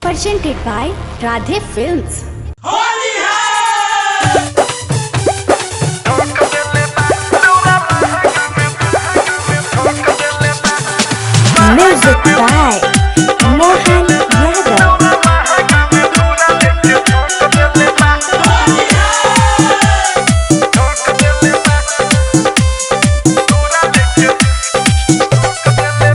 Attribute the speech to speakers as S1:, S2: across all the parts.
S1: Presented by Radhe Films. Music by Mohan Yadav.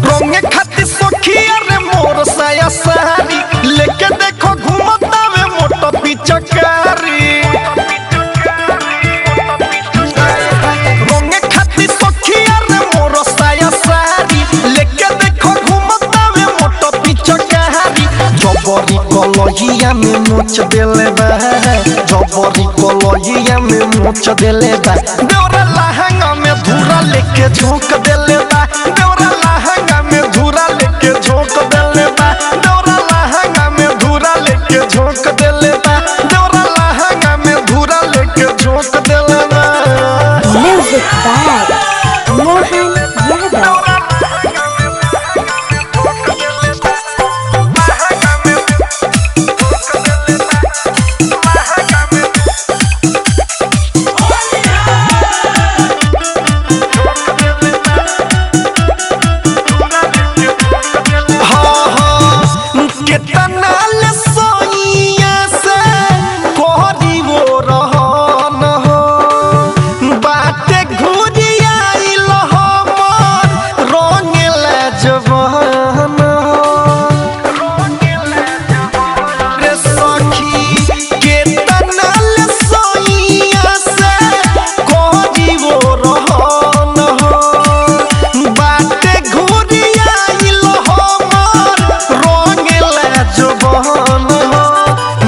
S2: रोंगे खाती सखिया रे मोर साया सारी लेके देखो घूमता वे मोटो पिचकारी। रोंगे खाती सखिया रे मोर साया सारी लेके देखो घूमता वे मोटो पिचकारी। जबरी कलहिया में मोच देले बा, जबरी कलहिया में मोच देले बा। देवरा लहंगा में धूरा लेके झोंक देले बा, देवरा लहंगा में धूरा लेके झोंक देले बा, देवरा लहंगा में धूरा लेके झोंक देले बा, देवरा लहंगा में धूरा लेके झोंक देले बा।
S1: Music by Mohan Yadav.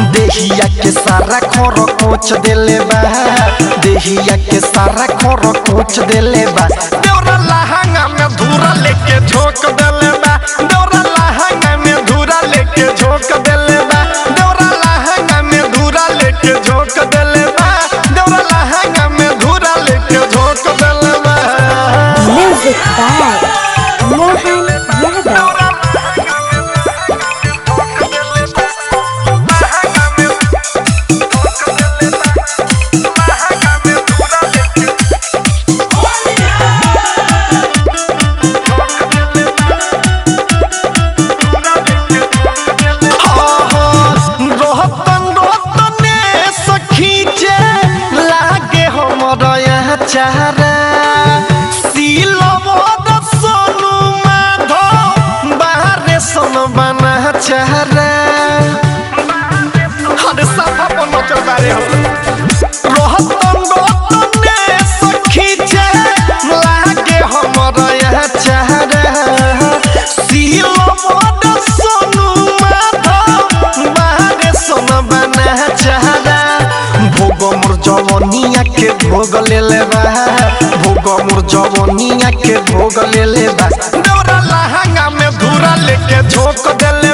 S1: सारा खोर कोच देले बा, देहिया के सारा खोर कोच देले बा। देवरा लहंगा में धूरा लेके झोंक देले बा, देवरा लहंगा में धूरा लेके झोंक देले बा, देवरा लहंगा में धूरा लेके झोंक देले बा, देवरा लहंगा में धूरा लेके झोंक देले बा। Music by Mohan Yadav.
S2: चारा सिलवद सोनू माधव बाहरे सन बना चारा हर साफा पर नचल बारे हो रहतन रतने सखी जे लागे हमरा यह चारा सिलवद सोनू माधव बाहरे सन बना चारा। भोग मोर जवनिया के भोग लेले बा, भोग मोर जवनिया के भोग लेले बा। देवरा लहंगा में धूरा लेके झोंक देले